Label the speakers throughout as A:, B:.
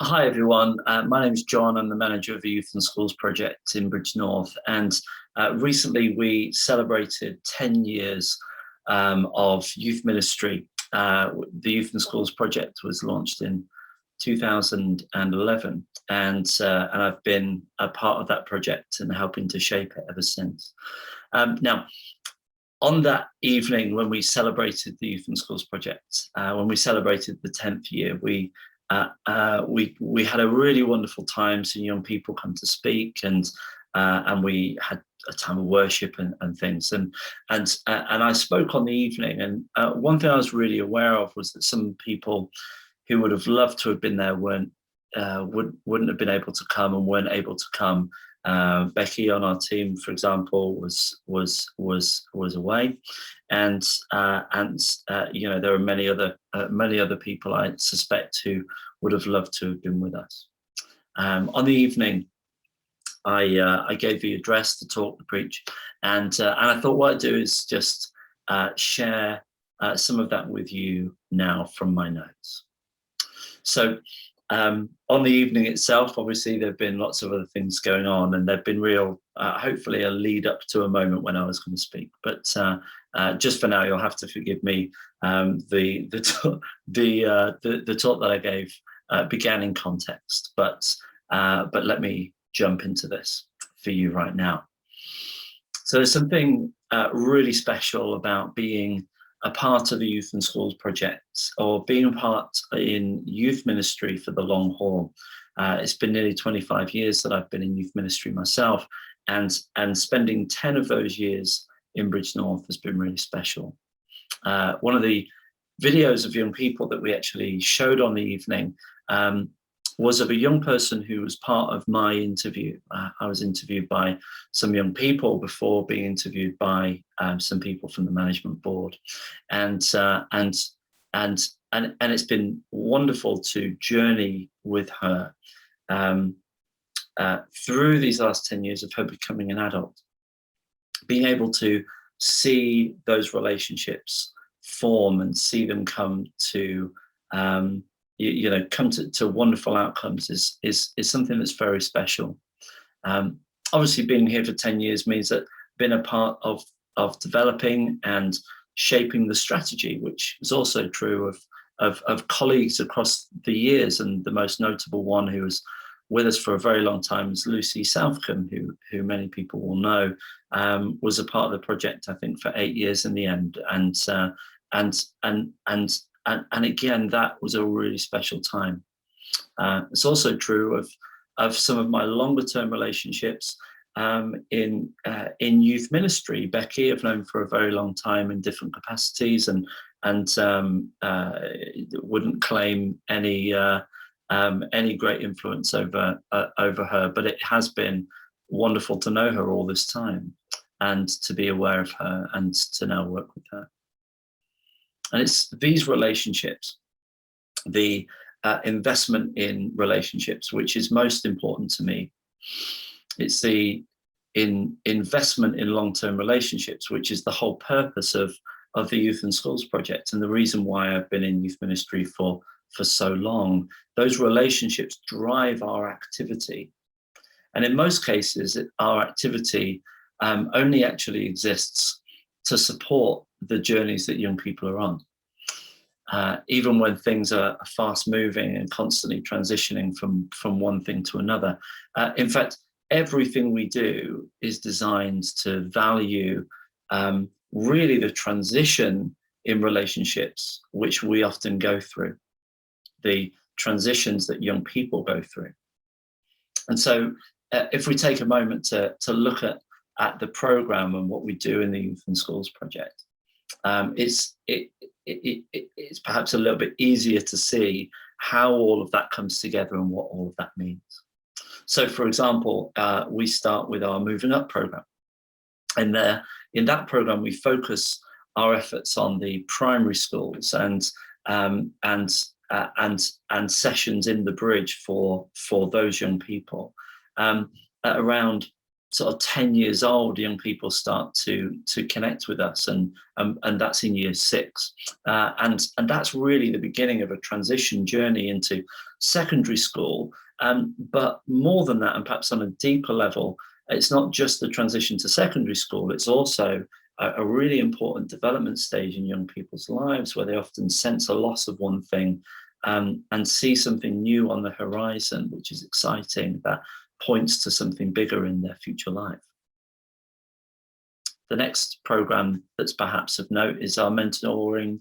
A: Hi everyone, my name is John. I'm the manager of the Youth and Schools project in Bridge North, and recently we celebrated 10 years of youth ministry. The Youth and Schools project was launched in 2011, and I've been a part of that project and helping to shape it ever since. Now, on that evening when we celebrated the Youth and Schools project, when we celebrated the 10th year, we had a really wonderful time seeing young people come to speak, and we had a time of worship and things, and I spoke on the evening, and one thing I was really aware of was that some people who would have loved to have been there wouldn't have been able to come and weren't able to come. Becky on our team, for example, was away, and you know, there are many other people I suspect who would have loved to have been with us. On the evening, I gave the address, the talk, the preach, and I thought what I'd do is just share some of that with you now from my notes. So. On the evening itself, obviously, there have been lots of other things going on, and there've been real, hopefully, a lead up to a moment when I was going to speak. But just for now, you'll have to forgive me. The talk that I gave began in context, but let me jump into this for you right now. So there's something really special about being a part of the Youth and Schools project, or being a part in youth ministry for the long haul. It's been nearly 25 years that I've been in youth ministry myself, and spending 10 of those years in Bridge North has been really special. One of the videos of young people that we actually showed on the evening was of a young person who was part of my interview. I was interviewed by some young people before being interviewed by some people from the management board, and it's been wonderful to journey with her through these last 10 years of her becoming an adult, being able to see those relationships form and see them come to come to wonderful outcomes is something that's very special. Obviously, being here for 10 years means that I've been a part of developing and shaping the strategy, which is also true of colleagues across the years. And the most notable one who was with us for a very long time is Lucy Southcom, who many people will know, was a part of the project, I think, for 8 years in the end. And again, that was a really special time. It's also true of some of my longer term relationships in youth ministry. Becky, I've known for a very long time in different capacities, and wouldn't claim any great influence over her, but it has been wonderful to know her all this time, and to be aware of her, and to now work with her. And it's these relationships, the investment in relationships, which is most important to me. It's the investment in long-term relationships, which is the whole purpose of the Youth and Schools project, and the reason why I've been in youth ministry for so long. Those relationships drive our activity. And in most cases, our activity only actually exists to support the journeys that young people are on. Even when things are fast moving and constantly transitioning from one thing to another. In fact, everything we do is designed to value really the transition in relationships, which we often go through, the transitions that young people go through. And so if we take a moment to look at the program and what we do in the Youth and Schools project, it's perhaps a little bit easier to see how all of that comes together and what all of that means. So, for example, we start with our Moving Up program, and in that program we focus our efforts on the primary schools and sessions in the bridge for those young people, around sort of 10 years old, young people start to connect with us, and that's in year 6, and that's really the beginning of a transition journey into secondary school. But more than that, and perhaps on a deeper level, it's not just the transition to secondary school, it's also a really important development stage in young people's lives, where they often sense a loss of one thing, and see something new on the horizon, which is exciting, that points to something bigger in their future life. The next program that's perhaps of note is our mentoring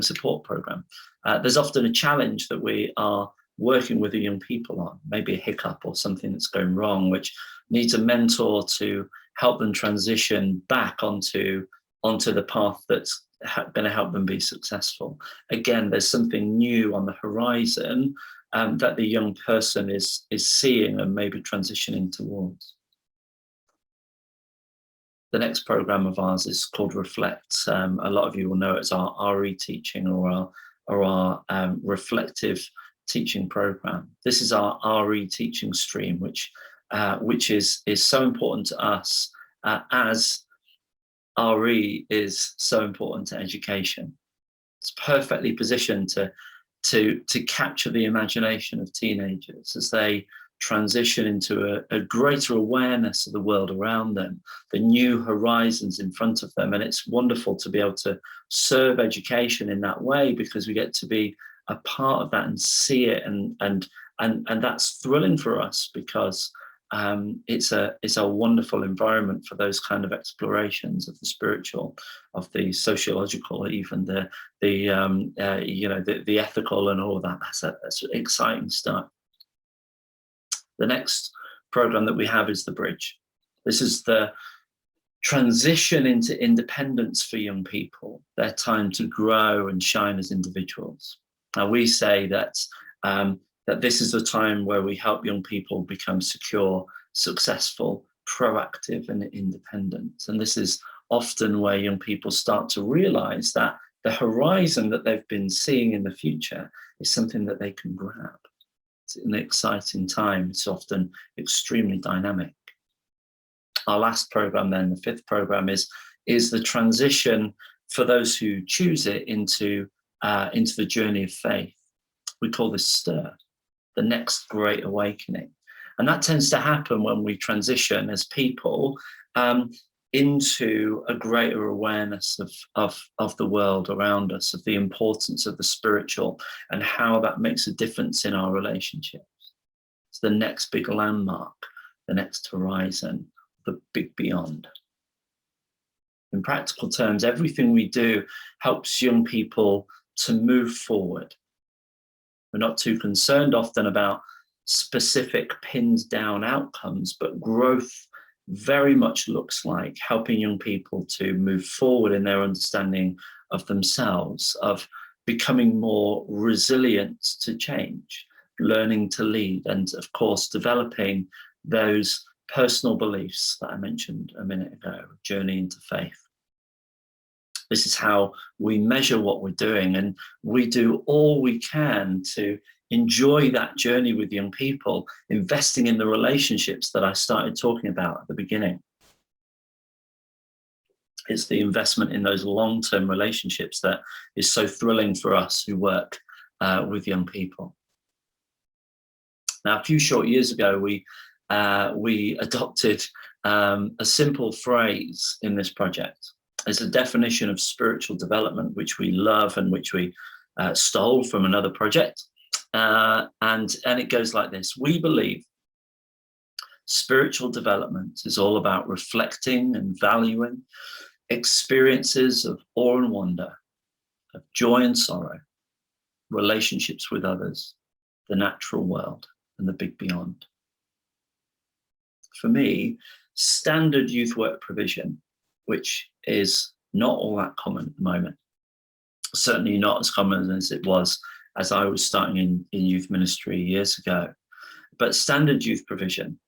A: support program. There's often a challenge that we are working with the young people on, maybe a hiccup or something that's going wrong, which needs a mentor to help them transition back onto the path that's going to help them be successful. Again, there's something new on the horizon that the young person is seeing and maybe transitioning towards. The next program of ours is called Reflect. A lot of you will know it as our RE teaching, or our reflective teaching program. This is our RE teaching stream, which is so important to us, as RE is so important to education. It's perfectly positioned to capture the imagination of teenagers as they transition into a greater awareness of the world around them, the new horizons in front of them. And it's wonderful to be able to serve education in that way, because we get to be a part of that and see it, and that's thrilling for us, because it's a wonderful environment for those kind of explorations of the spiritual, of the sociological, even the ethical and all of that. That's exciting stuff. The next program that we have is the Bridge. This is the transition into independence for young people, their time to grow and shine as individuals. Now, we say that this is a time where we help young people become secure, successful, proactive, and independent. And this is often where young people start to realize that the horizon that they've been seeing in the future is something that they can grab. It's an exciting time. It's often extremely dynamic. Our last program then, the 5th program, is the transition for those who choose it into the journey of faith. We call this Stir, the next great awakening. And that tends to happen when we transition as people into a greater awareness of the world around us, of the importance of the spiritual, and how that makes a difference in our relationships. It's the next big landmark, the next horizon, the big beyond. In practical terms, everything we do helps young people to move forward. We're not too concerned often about specific pinned down outcomes, but growth very much looks like helping young people to move forward in their understanding of themselves, of becoming more resilient to change, learning to lead, and of course, developing those personal beliefs that I mentioned a minute ago, journey into faith. This is how we measure what we're doing, and we do all we can to enjoy that journey with young people, investing in the relationships that I started talking about at the beginning. It's the investment in those long-term relationships that is so thrilling for us who work with young people. Now, a few short years ago, we adopted a simple phrase in this project. It's a definition of spiritual development, which we love and which we stole from another project. And it goes like this: we believe spiritual development is all about reflecting and valuing experiences of awe and wonder, of joy and sorrow, relationships with others, the natural world, and the big beyond. For me, standard youth work provision, which is not all that common at the moment, certainly not as common as it was as I was starting in youth ministry years ago, but standard youth provision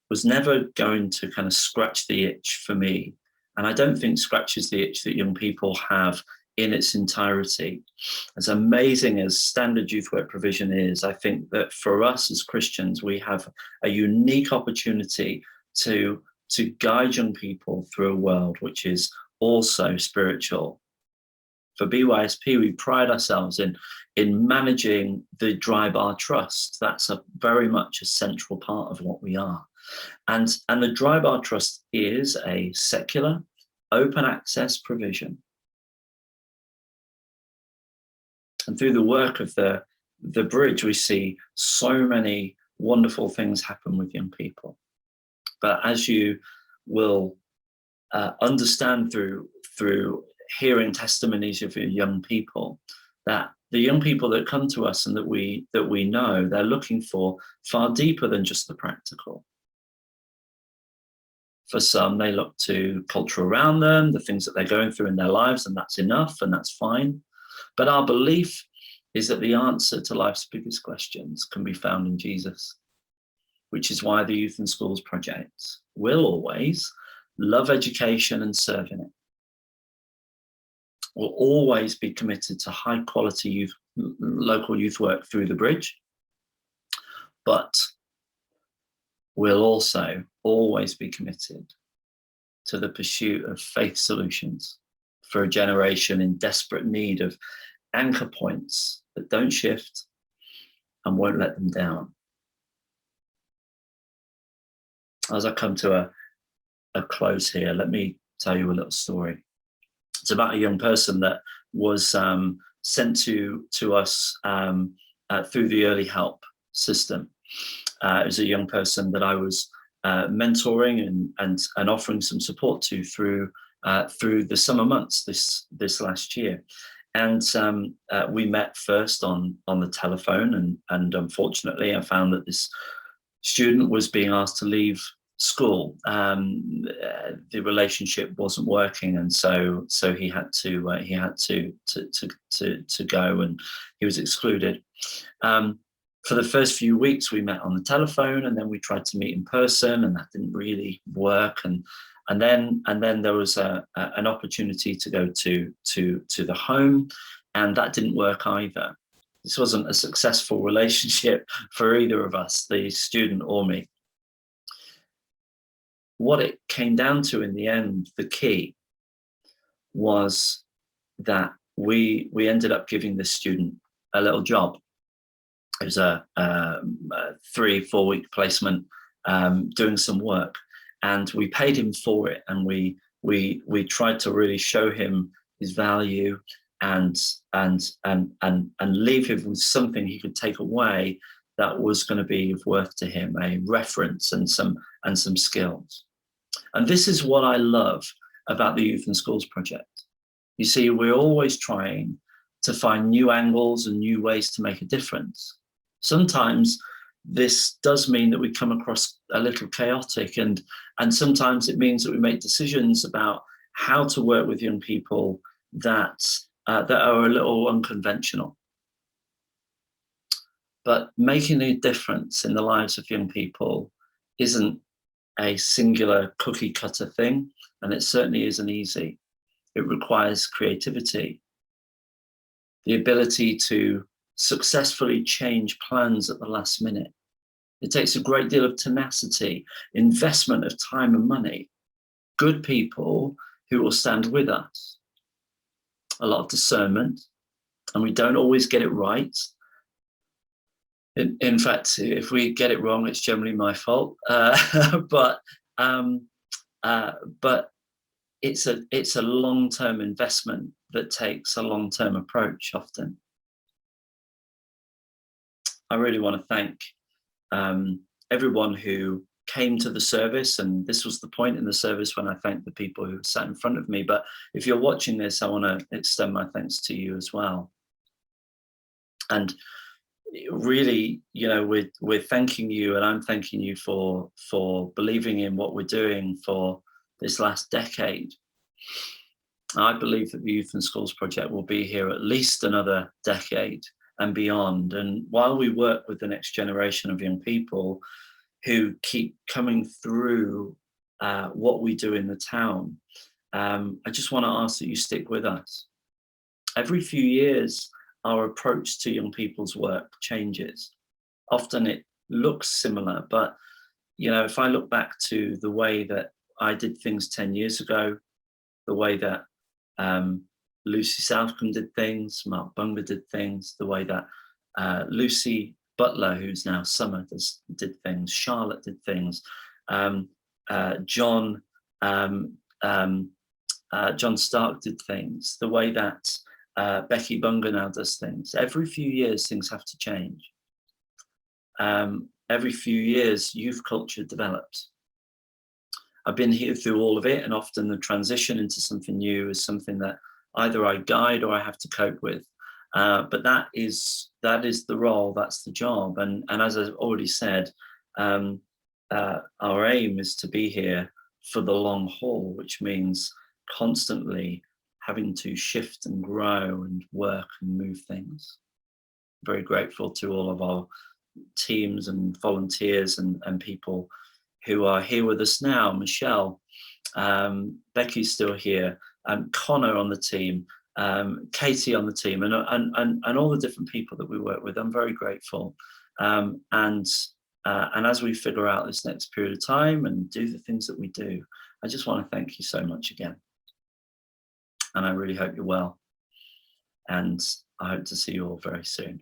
A: was never going to kind of scratch the itch for me. And I don't think scratches the itch that young people have in its entirety. As amazing as standard youth work provision is, I think that for us as Christians, we have a unique opportunity to to guide young people through a world which is also spiritual. For BYSP, we pride ourselves in managing the dry bar trust. That's very much a central part of what we are. And the dry bar trust is a secular, open access provision. And through the work of the bridge, we see so many wonderful things happen with young people. But as you will understand through hearing testimonies of your young people, that the young people that come to us and that we know, they're looking for far deeper than just the practical. For some, they look to culture around them, the things that they're going through in their lives, and that's enough and that's fine. But our belief is that the answer to life's biggest questions can be found in Jesus, which is why the Youth and Schools Project will always love education and serve in it. Will always be committed to high quality local youth work through the bridge, but we'll also always be committed to the pursuit of faith solutions for a generation in desperate need of anchor points that don't shift and won't let them down. As I come to a close here, let me tell you a little story. It's about a young person that was sent to us through the early help system. It was a young person that I was mentoring and offering some support to through the summer months this last year. And we met first on the telephone, and unfortunately I found that this student was being asked to leave school. The relationship wasn't working, and so he had to go, and he was excluded. For the first few weeks we met on the telephone, and then we tried to meet in person, and that didn't really work. And then there was an opportunity to go to the home, and that didn't work either. This wasn't a successful relationship for either of us, the student or me. What it came down to in the end, the key, was that we ended up giving this student a little job. It was a 3-4 week placement, doing some work, and we paid him for it. And we tried to really show him his value and leave him with something he could take away that was going to be of worth to him, a reference and some skills. And this is what I love about the Youth and Schools Project. You see, we're always trying to find new angles and new ways to make a difference. Sometimes this does mean that we come across a little chaotic, and sometimes it means that we make decisions about how to work with young people that are a little unconventional. But making a difference in the lives of young people isn't a singular cookie cutter thing, and it certainly isn't easy. It requires creativity, the ability to successfully change plans at the last minute. It takes a great deal of tenacity, investment of time and money, good people who will stand with us, a lot of discernment, and we don't always get it right. In fact, if we get it wrong, it's generally my fault. But it's a long-term investment that takes a long-term approach often. I really want to thank everyone who came to the service, and this was the point in the service when I thanked the people who sat in front of me. But if you're watching this, I want to extend my thanks to you as well. And really, you know, we're thanking you, and I'm thanking you for believing in what we're doing for this last decade. I believe that the Youth and Schools Project will be here at least another decade and beyond. And while we work with the next generation of young people who keep coming through what we do in the town, I just want to ask that you stick with us. Every few years, our approach to young people's work changes. Often it looks similar, but you know, if I look back to the way that I did things 10 years ago, the way that Lucy Southcom did things, Mark Bunga did things, the way that Lucy Butler, who's now Summer, did things, Charlotte did things, John Stark did things, the way that Becky Bunga now does things. Every few years, things have to change. Every few years, youth culture develops. I've been here through all of it, and often the transition into something new is something that either I guide or I have to cope with. But that is the role, that's the job. And as I've already said, our aim is to be here for the long haul, which means constantly having to shift and grow and work and move things. Very grateful to all of our teams and volunteers and people who are here with us now. Michelle, Becky's still here, Connor on the team, Katie on the team, and all the different people that we work with. I'm very grateful. And as we figure out this next period of time and do the things that we do, I just want to thank you so much again. And I really hope you're well. And I hope to see you all very soon.